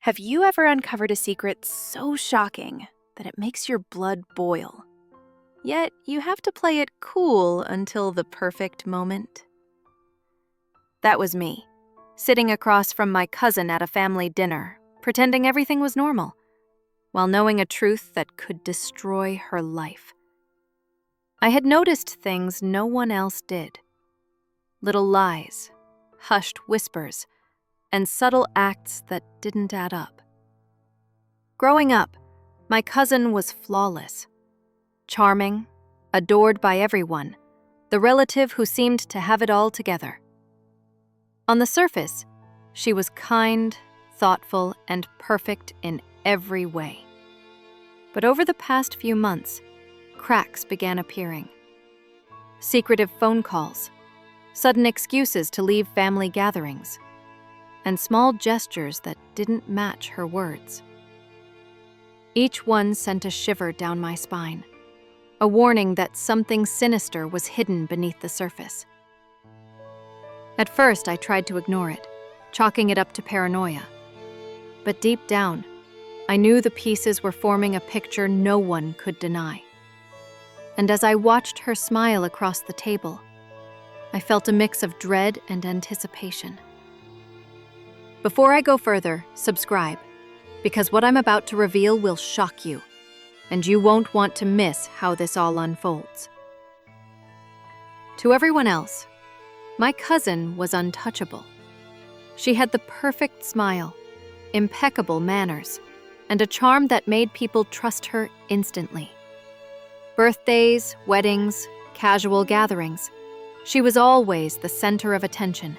Have you ever uncovered a secret so shocking that it makes your blood boil? Yet you have to play it cool until the perfect moment? That was me, sitting across from my cousin at a family dinner, pretending everything was normal, while knowing a truth that could destroy her life. I had noticed things no one else did. Little lies, hushed whispers, and subtle acts that didn't add up. Growing up, my cousin was flawless. Charming, adored by everyone, the relative who seemed to have it all together. On the surface, she was kind, thoughtful, and perfect in every way. But over the past few months, cracks began appearing. Secretive phone calls, sudden excuses to leave family gatherings, and small gestures that didn't match her words. Each one sent a shiver down my spine, a warning that something sinister was hidden beneath the surface. At first, I tried to ignore it, chalking it up to paranoia. But deep down, I knew the pieces were forming a picture no one could deny. And as I watched her smile across the table, I felt a mix of dread and anticipation. Before I go further, subscribe, because what I'm about to reveal will shock you, and you won't want to miss how this all unfolds. To everyone else, my cousin was untouchable. She had the perfect smile, impeccable manners, and a charm that made people trust her instantly. Birthdays, weddings, casual gatherings, she was always the center of attention,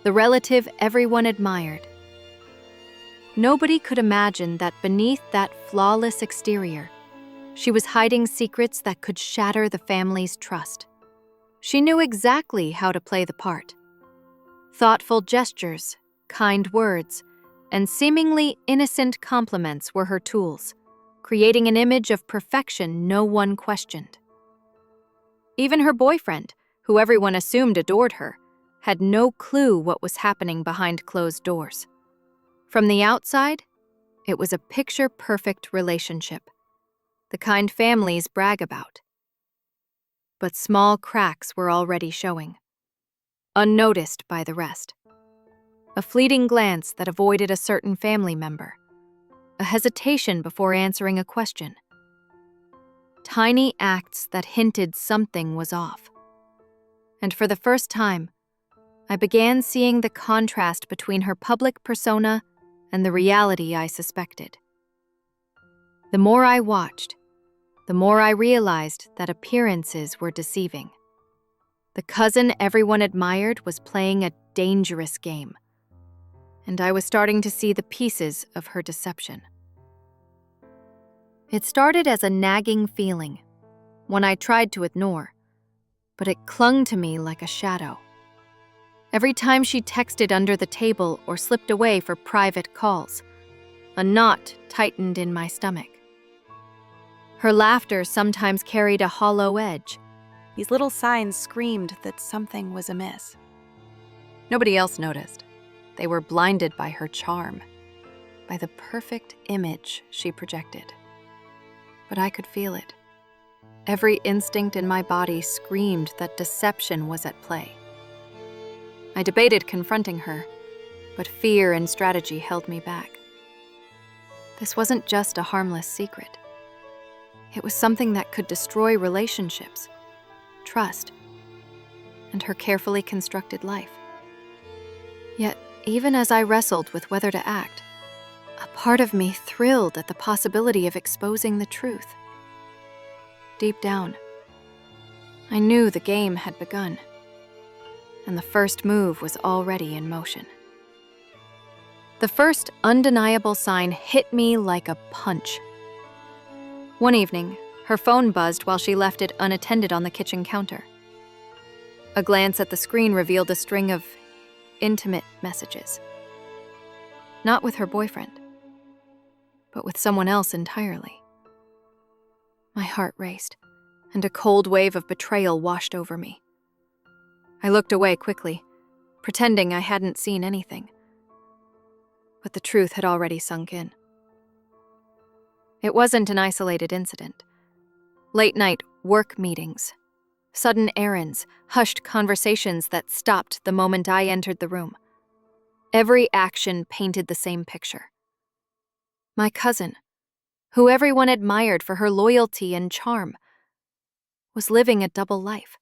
the relative everyone admired. Nobody could imagine that beneath that flawless exterior, she was hiding secrets that could shatter the family's trust. She knew exactly how to play the part. Thoughtful gestures, kind words, and seemingly innocent compliments were her tools, creating an image of perfection no one questioned. Even her boyfriend, who everyone assumed adored her, had no clue what was happening behind closed doors. From the outside, it was a picture-perfect relationship, the kind families brag about. But small cracks were already showing, unnoticed by the rest. A fleeting glance that avoided a certain family member, a hesitation before answering a question. Tiny acts that hinted something was off. And for the first time, I began seeing the contrast between her public persona and the reality I suspected. The more I watched, the more I realized that appearances were deceiving. The cousin everyone admired was playing a dangerous game, and I was starting to see the pieces of her deception. It started as a nagging feeling, one I tried to ignore, but it clung to me like a shadow. Every time she texted under the table or slipped away for private calls, a knot tightened in my stomach. Her laughter sometimes carried a hollow edge. These little signs screamed that something was amiss. Nobody else noticed. They were blinded by her charm, by the perfect image she projected. But I could feel it. Every instinct in my body screamed that deception was at play. I debated confronting her, but fear and strategy held me back. This wasn't just a harmless secret. It was something that could destroy relationships, trust, and her carefully constructed life. Yet, even as I wrestled with whether to act, a part of me thrilled at the possibility of exposing the truth. Deep down, I knew the game had begun, and the first move was already in motion. The first undeniable sign hit me like a punch. One evening, her phone buzzed while she left it unattended on the kitchen counter. A glance at the screen revealed a string of intimate messages. Not with her boyfriend, but with someone else entirely. My heart raced, and a cold wave of betrayal washed over me. I looked away quickly, pretending I hadn't seen anything. but the truth had already sunk in. It wasn't an isolated incident. Late-night work meetings, sudden errands, hushed conversations that stopped the moment I entered the room. Every action painted the same picture. My cousin, who everyone admired for her loyalty and charm, was living a double life.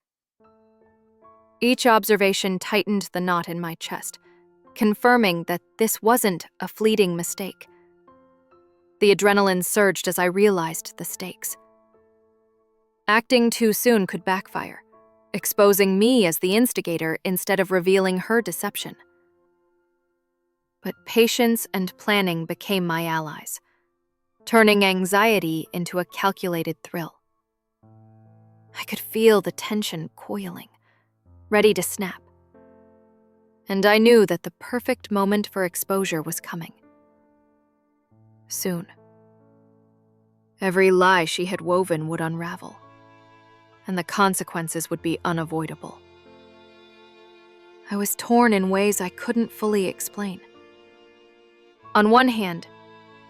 Each observation tightened the knot in my chest, confirming that this wasn't a fleeting mistake. The adrenaline surged as I realized the stakes. Acting too soon could backfire, exposing me as the instigator instead of revealing her deception. But patience and planning became my allies, turning anxiety into a calculated thrill. I could feel the tension coiling, ready to snap. And I knew that the perfect moment for exposure was coming. Soon. Every lie she had woven would unravel, and the consequences would be unavoidable. I was torn in ways I couldn't fully explain. On one hand,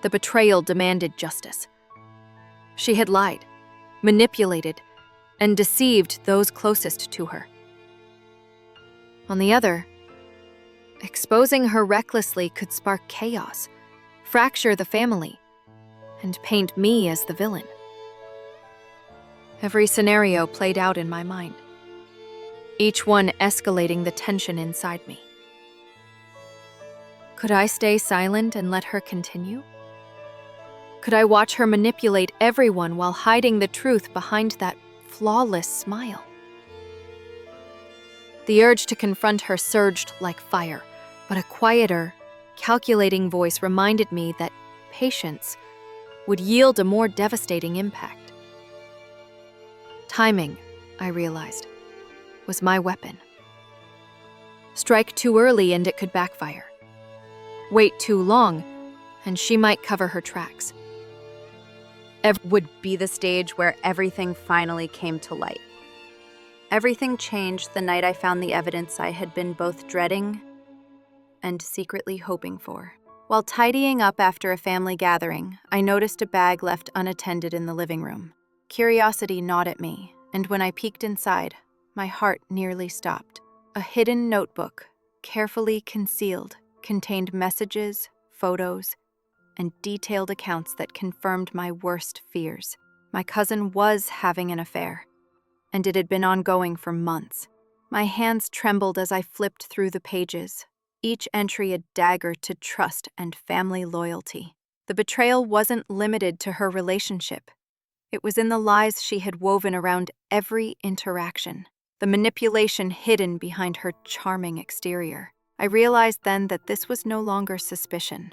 the betrayal demanded justice. She had lied, manipulated, and deceived those closest to her. On the other, exposing her recklessly could spark chaos, fracture the family, and paint me as the villain. Every scenario played out in my mind, each one escalating the tension inside me. Could I stay silent and let her continue? Could I watch her manipulate everyone while hiding the truth behind that flawless smile? The urge to confront her surged like fire, but a quieter, calculating voice reminded me that patience would yield a more devastating impact. Timing, I realized, was my weapon. Strike too early and it could backfire. Wait too long, and she might cover her tracks. Would be the stage where everything finally came to light. Everything changed the night I found the evidence I had been both dreading and secretly hoping for. While tidying up after a family gathering, I noticed a bag left unattended in the living room. Curiosity gnawed at me, and when I peeked inside, my heart nearly stopped. A hidden notebook, carefully concealed, contained messages, photos, and detailed accounts that confirmed my worst fears. My cousin was having an affair, and it had been ongoing for months. My hands trembled as I flipped through the pages, each entry a dagger to trust and family loyalty. The betrayal wasn't limited to her relationship. It was in the lies she had woven around every interaction, the manipulation hidden behind her charming exterior. I realized then that this was no longer suspicion.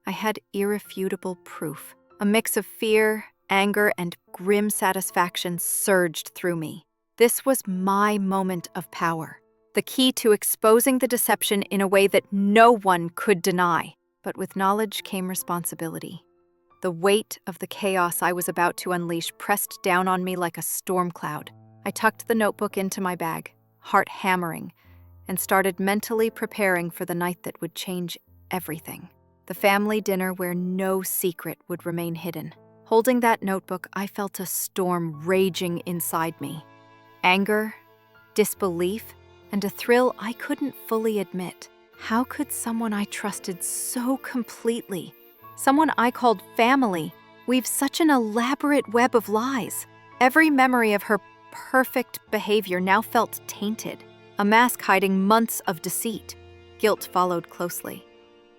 I had irrefutable proof. A mix of fear, anger, and grim satisfaction surged through me. This was my moment of power, the key to exposing the deception in a way that no one could deny. But with knowledge came responsibility. The weight of the chaos I was about to unleash pressed down on me like a storm cloud. I tucked the notebook into my bag, heart hammering, and started mentally preparing for the night that would change everything. The family dinner where no secret would remain hidden. Holding that notebook, I felt a storm raging inside me. Anger, disbelief, and a thrill I couldn't fully admit. How could someone I trusted so completely, someone I called family, weave such an elaborate web of lies? Every memory of her perfect behavior now felt tainted, a mask hiding months of deceit. Guilt followed closely,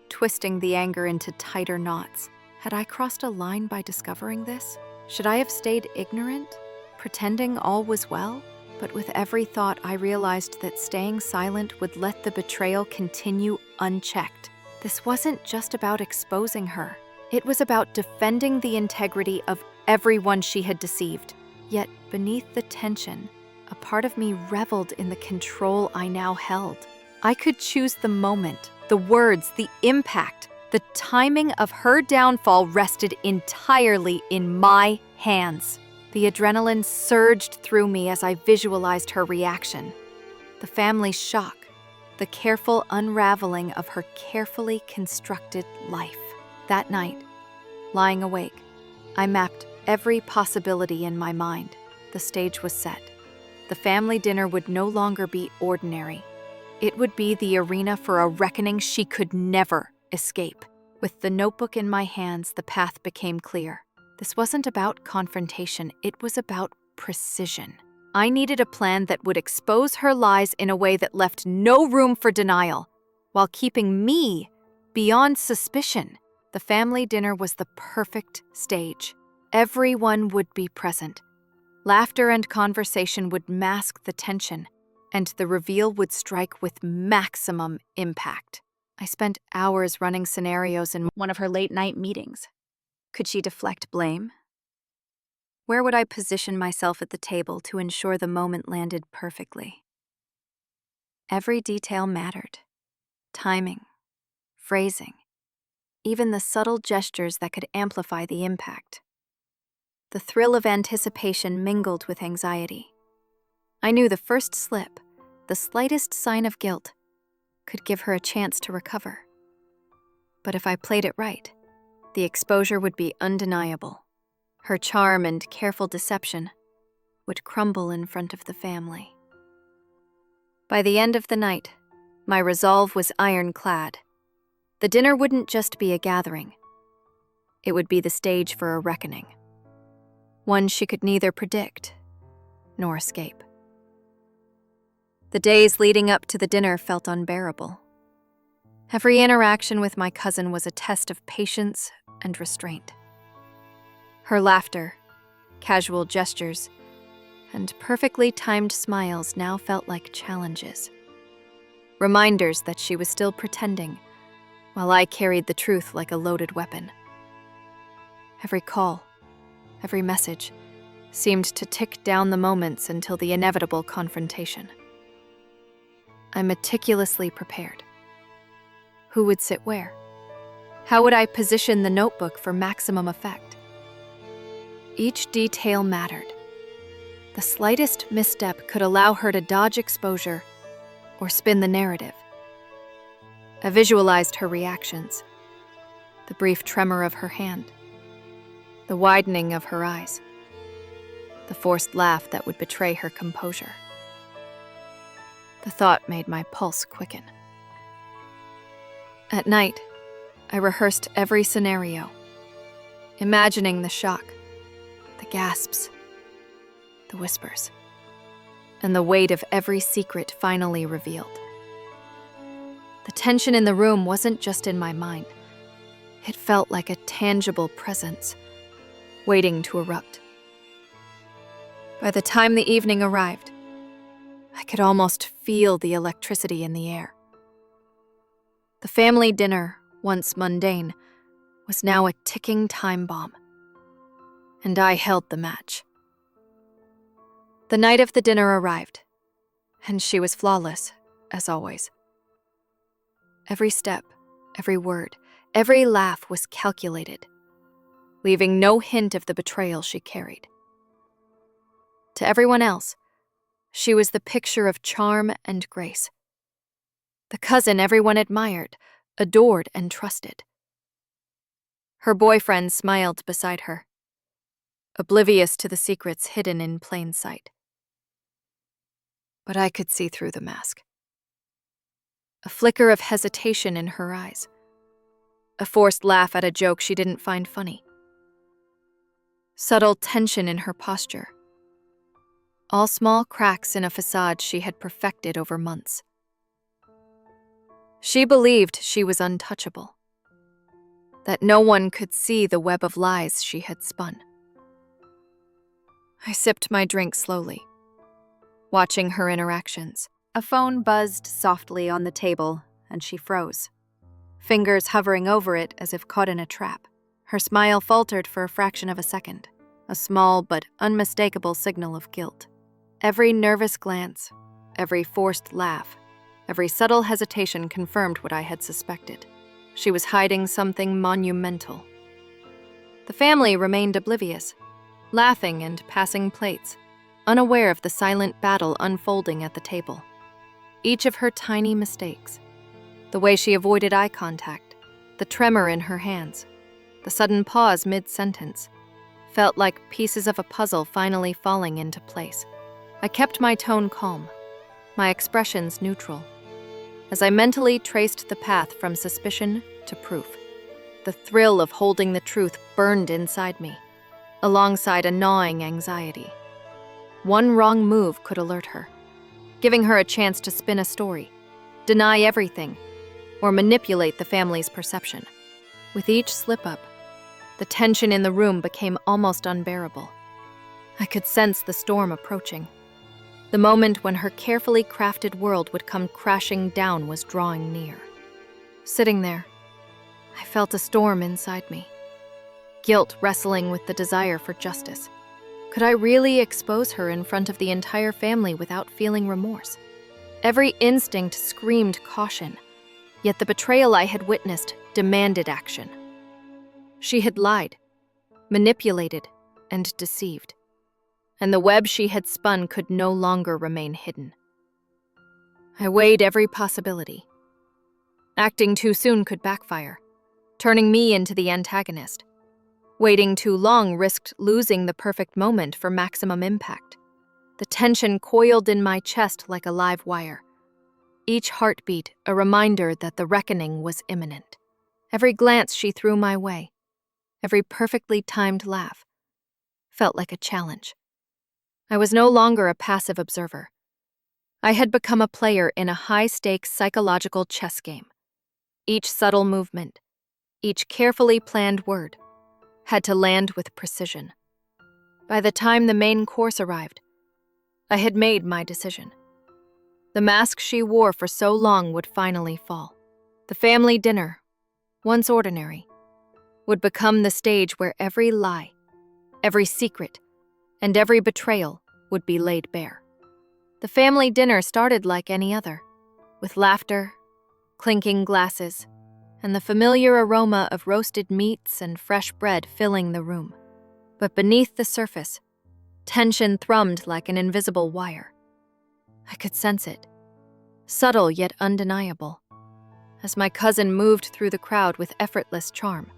twisting the anger into tighter knots. Had I crossed a line by discovering this? Should I have stayed ignorant, pretending all was well? But with every thought, I realized that staying silent would let the betrayal continue unchecked. This wasn't just about exposing her. It was about defending the integrity of everyone she had deceived. Yet beneath the tension, a part of me reveled in the control I now held. I could choose the moment, the words, the impact. The timing of her downfall rested entirely in my hands. The adrenaline surged through me as I visualized her reaction. The family's shock, the careful unraveling of her carefully constructed life. That night, lying awake, I mapped every possibility in my mind. The stage was set. The family dinner would no longer be ordinary. It would be the arena for a reckoning she could never escape. With the notebook in my hands, the path became clear. This wasn't about confrontation, it was about precision. I needed a plan that would expose her lies in a way that left no room for denial, while keeping me beyond suspicion. The family dinner was the perfect stage. Everyone would be present. Laughter and conversation would mask the tension, and the reveal would strike with maximum impact. I spent hours running scenarios in one of her late-night meetings. Could she deflect blame? Where would I position myself at the table to ensure the moment landed perfectly? Every detail mattered. Timing, phrasing, even the subtle gestures that could amplify the impact. The thrill of anticipation mingled with anxiety. I knew the first slip, the slightest sign of guilt, could give her a chance to recover. But if I played it right, the exposure would be undeniable. Her charm and careful deception would crumble in front of the family. By the end of the night, my resolve was ironclad. The dinner wouldn't just be a gathering. It would be the stage for a reckoning. One she could neither predict nor escape. The days leading up to the dinner felt unbearable. Every interaction with my cousin was a test of patience and restraint. Her laughter, casual gestures, and perfectly timed smiles now felt like challenges. Reminders that she was still pretending, while I carried the truth like a loaded weapon. Every call, every message, seemed to tick down the moments until the inevitable confrontation. I meticulously prepared. Who would sit where? How would I position the notebook for maximum effect? Each detail mattered. The slightest misstep could allow her to dodge exposure or spin the narrative. I visualized her reactions, the brief tremor of her hand, the widening of her eyes, the forced laugh that would betray her composure. The thought made my pulse quicken. At night, I rehearsed every scenario, imagining the shock, the gasps, the whispers, and the weight of every secret finally revealed. The tension in the room wasn't just in my mind. It felt like a tangible presence, waiting to erupt. By the time the evening arrived, I could almost feel the electricity in the air. The family dinner, once mundane, was now a ticking time bomb, and I held the match. The night of the dinner arrived, and she was flawless, as always. Every step, every word, every laugh was calculated, leaving no hint of the betrayal she carried. To everyone else, she was the picture of charm and grace. The cousin everyone admired, adored, and trusted. Her boyfriend smiled beside her, oblivious to the secrets hidden in plain sight. But I could see through the mask. A flicker of hesitation in her eyes. A forced laugh at a joke she didn't find funny. Subtle tension in her posture. All small cracks in a facade she had perfected over months. She believed she was untouchable, that no one could see the web of lies she had spun. I sipped my drink slowly, watching her interactions. A phone buzzed softly on the table, and she froze, fingers hovering over it as if caught in a trap. Her smile faltered for a fraction of a second, a small but unmistakable signal of guilt. Every nervous glance, every forced laugh, every subtle hesitation confirmed what I had suspected. She was hiding something monumental. The family remained oblivious, laughing and passing plates, unaware of the silent battle unfolding at the table. Each of her tiny mistakes, the way she avoided eye contact, the tremor in her hands, the sudden pause mid-sentence, felt like pieces of a puzzle finally falling into place. I kept my tone calm, my expressions neutral, as I mentally traced the path from suspicion to proof. The thrill of holding the truth burned inside me, alongside a gnawing anxiety. One wrong move could alert her, giving her a chance to spin a story, deny everything, or manipulate the family's perception. With each slip-up, the tension in the room became almost unbearable. I could sense the storm approaching. The moment when her carefully crafted world would come crashing down was drawing near. Sitting there, I felt a storm inside me. Guilt wrestling with the desire for justice. Could I really expose her in front of the entire family without feeling remorse? Every instinct screamed caution, yet the betrayal I had witnessed demanded action. She had lied, manipulated, and deceived, and the web she had spun could no longer remain hidden. I weighed every possibility. Acting too soon could backfire, turning me into the antagonist. Waiting too long risked losing the perfect moment for maximum impact. The tension coiled in my chest like a live wire. Each heartbeat a reminder that the reckoning was imminent. Every glance she threw my way, every perfectly timed laugh, felt like a challenge. I was no longer a passive observer. I had become a player in a high-stakes psychological chess game. Each subtle movement, each carefully planned word, had to land with precision. By the time the main course arrived, I had made my decision. The mask she wore for so long would finally fall. The family dinner, once ordinary, would become the stage where every lie, every secret, and every betrayal would be laid bare. The family dinner started like any other, with laughter, clinking glasses, and the familiar aroma of roasted meats and fresh bread filling the room. But beneath the surface, tension thrummed like an invisible wire. I could sense it, subtle yet undeniable, as my cousin moved through the crowd with effortless charm,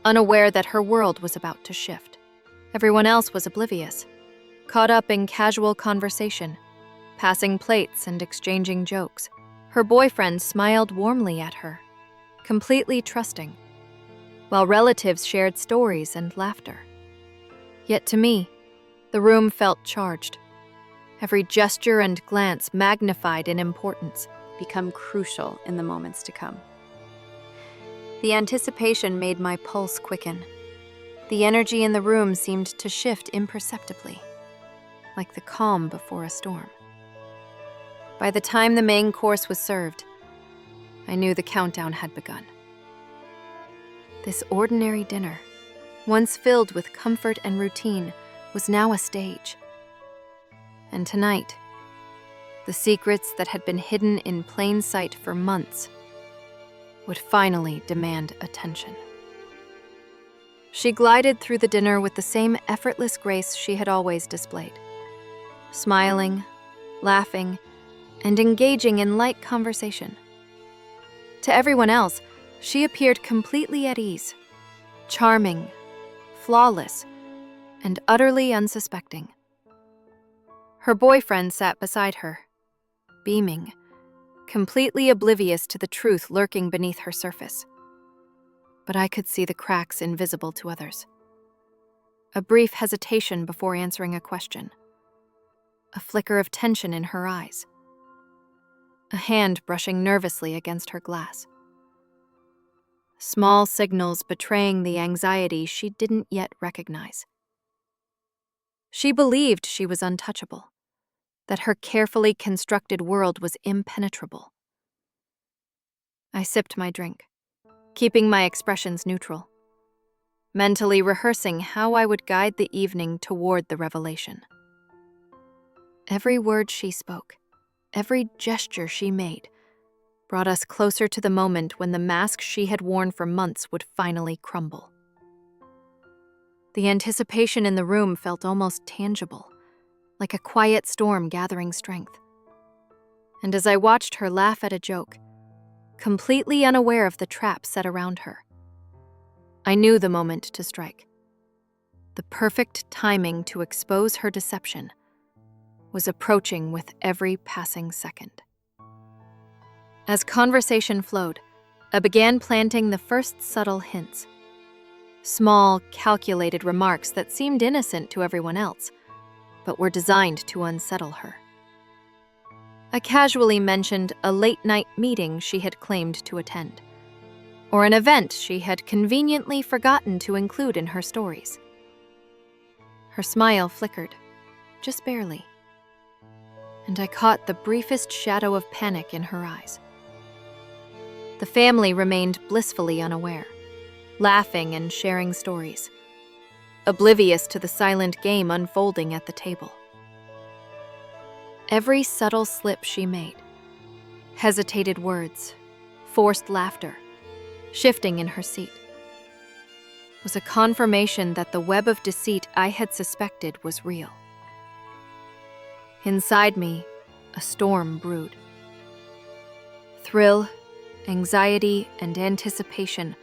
unaware that her world was about to shift. Everyone else was oblivious, caught up in casual conversation, passing plates and exchanging jokes. Her boyfriend smiled warmly at her, completely trusting, while relatives shared stories and laughter. Yet to me, the room felt charged. Every gesture and glance magnified in importance, Become crucial in the moments to come. The anticipation made my pulse quicken. The energy in the room seemed to shift imperceptibly, like the calm before a storm. By the time the main course was served, I knew the countdown had begun. This ordinary dinner, once filled with comfort and routine, was now a stage. And tonight, the secrets that had been hidden in plain sight for months would finally demand attention. She glided through the dinner with the same effortless grace she had always displayed, smiling, laughing, and engaging in light conversation. To everyone else, she appeared completely at ease, charming, flawless, and utterly unsuspecting. Her boyfriend sat beside her, beaming, completely oblivious to the truth lurking beneath her surface. But I could see the cracks invisible to others. A brief hesitation before answering a question. A flicker of tension in her eyes. A hand brushing nervously against her glass. Small signals betraying the anxiety she didn't yet recognize. She believed she was untouchable, that her carefully constructed world was impenetrable. I sipped my drink, keeping my expressions neutral, mentally rehearsing how I would guide the evening toward the revelation. Every word she spoke, every gesture she made, brought us closer to the moment when the mask she had worn for months would finally crumble. The anticipation in the room felt almost tangible, like a quiet storm gathering strength. And as I watched her laugh at a joke, completely unaware of the trap set around her, I knew the moment to strike. The perfect timing to expose her deception was approaching with every passing second. As conversation flowed, I began planting the first subtle hints. Small, calculated remarks that seemed innocent to everyone else, but were designed to unsettle her. I casually mentioned a late-night meeting she had claimed to attend, or an event she had conveniently forgotten to include in her stories. Her smile flickered, just barely, and I caught the briefest shadow of panic in her eyes. The family remained blissfully unaware, laughing and sharing stories, oblivious to the silent game unfolding at the table. Every subtle slip she made, hesitated words, forced laughter, shifting in her seat, was a confirmation that the web of deceit I had suspected was real. Inside me, a storm brewed. Thrill, anxiety, and anticipation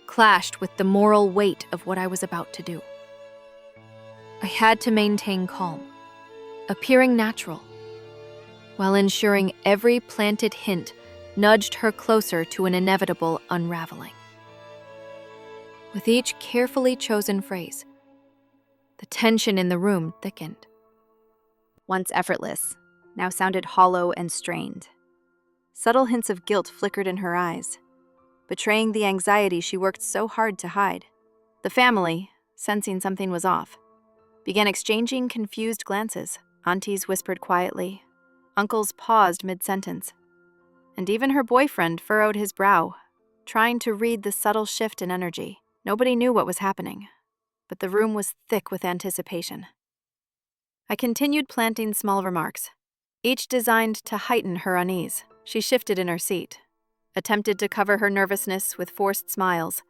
clashed with the moral weight of what I was about to do. I had to maintain calm, appearing natural, while ensuring every planted hint nudged her closer to an inevitable unraveling. With each carefully chosen phrase, the tension in the room thickened. Once effortless, now sounded hollow and strained. Subtle hints of guilt flickered in her eyes, betraying the anxiety she worked so hard to hide. The family, sensing something was off, began exchanging confused glances. Aunties whispered quietly, uncles paused mid-sentence, and even her boyfriend furrowed his brow, trying to read the subtle shift in energy. Nobody knew what was happening, but the room was thick with anticipation. I continued planting small remarks, each designed to heighten her unease. She shifted in her seat, attempted to cover her nervousness with forced smiles,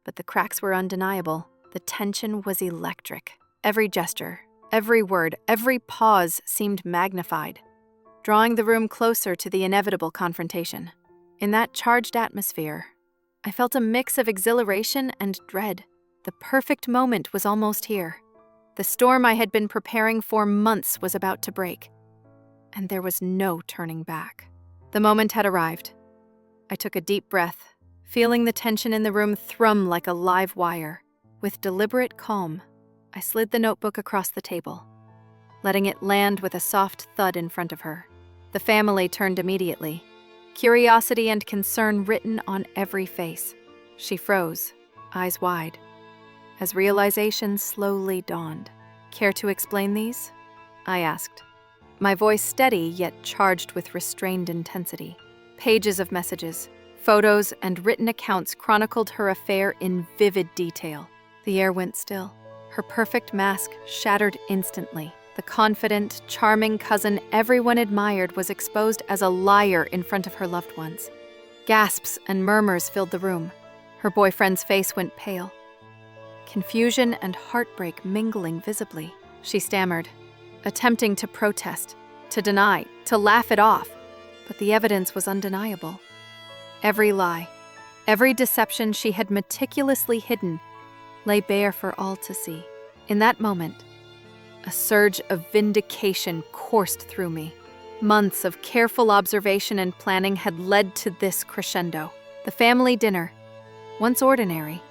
but the cracks were undeniable. The tension was electric. Every gesture, every word, every pause seemed magnified, drawing the room closer to the inevitable confrontation. In that charged atmosphere, I felt a mix of exhilaration and dread. The perfect moment was almost here. The storm I had been preparing for months was about to break, and there was no turning back. The moment had arrived. I took a deep breath, feeling the tension in the room thrum like a live wire. With deliberate calm, I slid the notebook across the table, letting it land with a soft thud in front of her. The family turned immediately, curiosity and concern written on every face. She froze, eyes wide, as realization slowly dawned. Care to explain these? I asked, my voice steady yet charged with restrained intensity. Pages of messages, photos, and written accounts chronicled her affair in vivid detail. The air went still. Her perfect mask shattered instantly. The confident, charming cousin everyone admired was exposed as a liar in front of her loved ones. Gasps and murmurs filled the room. Her boyfriend's face went pale, confusion and heartbreak mingling visibly. She stammered, attempting to protest, to deny, to laugh it off, but the evidence was undeniable. Every lie, every deception she had meticulously hidden lay bare for all to see. In that moment, a surge of vindication coursed through me. Months of careful observation and planning had led to this crescendo. The family dinner, once ordinary,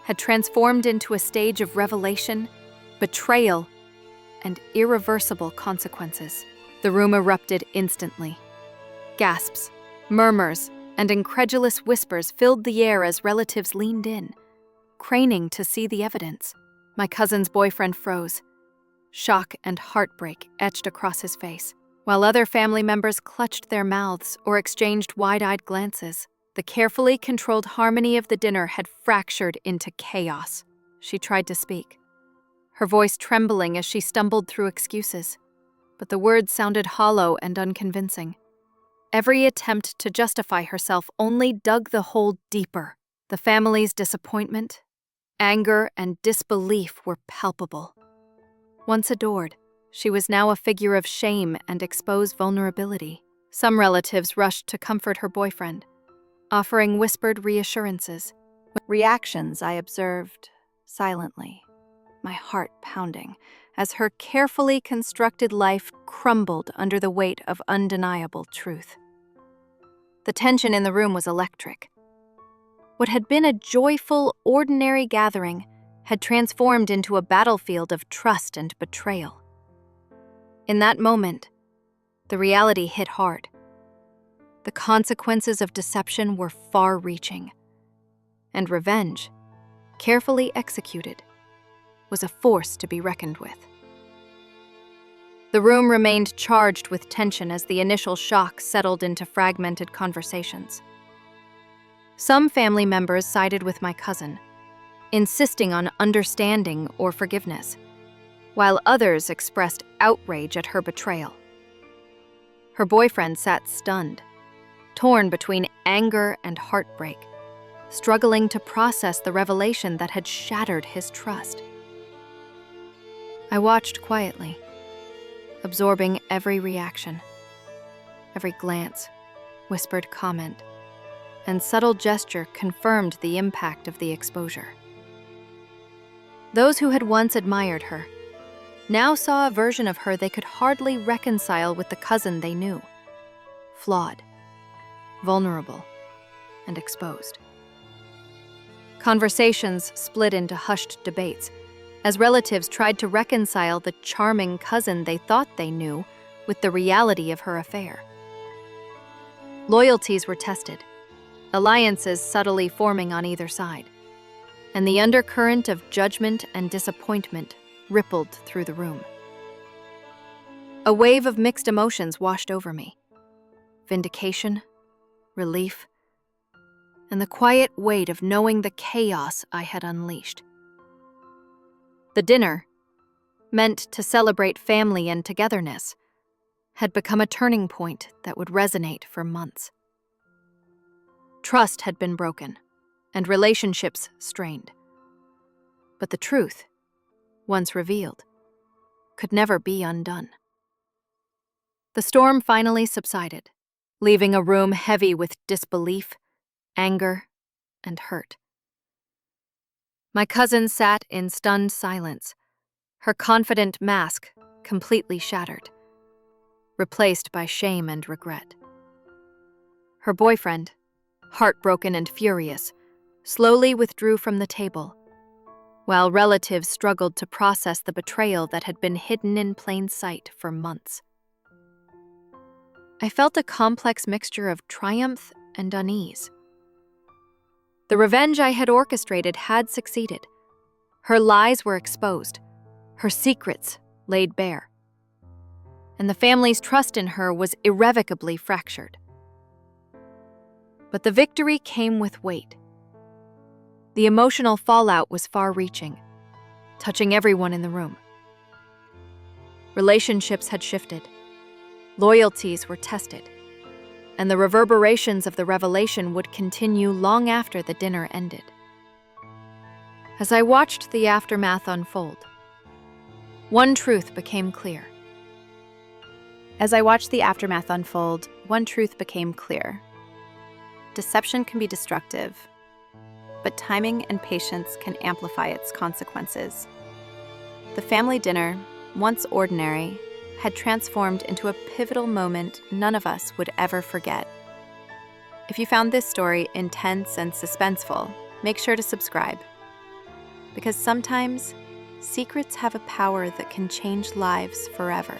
had transformed into a stage of revelation, betrayal, and irreversible consequences. The room erupted instantly. Gasps, murmurs, and incredulous whispers filled the air as relatives leaned in, craning to see the evidence. My cousin's boyfriend froze, shock and heartbreak etched across his face, while other family members clutched their mouths or exchanged wide-eyed glances. The carefully controlled harmony of the dinner had fractured into chaos. She tried to speak, her voice trembling as she stumbled through excuses, but the words sounded hollow and unconvincing. Every attempt to justify herself only dug the hole deeper. The family's disappointment, anger, and disbelief were palpable. Once adored, she was now a figure of shame and exposed vulnerability. Some relatives rushed to comfort her boyfriend, offering whispered reassurances. Reactions I observed silently, my heart pounding, as her carefully constructed life crumbled under the weight of undeniable truth. The tension in the room was electric. What had been a joyful, ordinary gathering had transformed into a battlefield of trust and betrayal. In that moment, the reality hit hard. The consequences of deception were far-reaching, and revenge, carefully executed, was a force to be reckoned with. The room remained charged with tension as the initial shock settled into fragmented conversations. Some family members sided with my cousin, insisting on understanding or forgiveness, while others expressed outrage at her betrayal. Her boyfriend sat stunned, torn between anger and heartbreak, struggling to process the revelation that had shattered his trust. I watched quietly, absorbing every reaction, every glance, whispered comment, and subtle gesture confirmed the impact of the exposure. Those who had once admired her now saw a version of her they could hardly reconcile with the cousin they knew, flawed, vulnerable, and exposed. Conversations split into hushed debates as relatives tried to reconcile the charming cousin they thought they knew with the reality of her affair. Loyalties were tested, alliances subtly forming on either side, and the undercurrent of judgment and disappointment rippled through the room. A wave of mixed emotions washed over me: vindication, relief, and the quiet weight of knowing the chaos I had unleashed. The dinner, meant to celebrate family and togetherness, had become a turning point that would resonate for months. Trust had been broken, and relationships strained. But the truth, once revealed, could never be undone. The storm finally subsided, leaving a room heavy with disbelief, anger, and hurt. My cousin sat in stunned silence, her confident mask completely shattered, replaced by shame and regret. Her boyfriend, heartbroken and furious, slowly withdrew from the table, while relatives struggled to process the betrayal that had been hidden in plain sight for months. I felt a complex mixture of triumph and unease. The revenge I had orchestrated had succeeded. Her lies were exposed, her secrets laid bare, and the family's trust in her was irrevocably fractured. But the victory came with weight. The emotional fallout was far-reaching, touching everyone in the room. Relationships had shifted, loyalties were tested, and the reverberations of the revelation would continue long after the dinner ended. As I watched the aftermath unfold, one truth became clear. Deception can be destructive, but timing and patience can amplify its consequences. The family dinner, once ordinary, had transformed into a pivotal moment none of us would ever forget. If you found this story intense and suspenseful, make sure to subscribe. Because sometimes, secrets have a power that can change lives forever.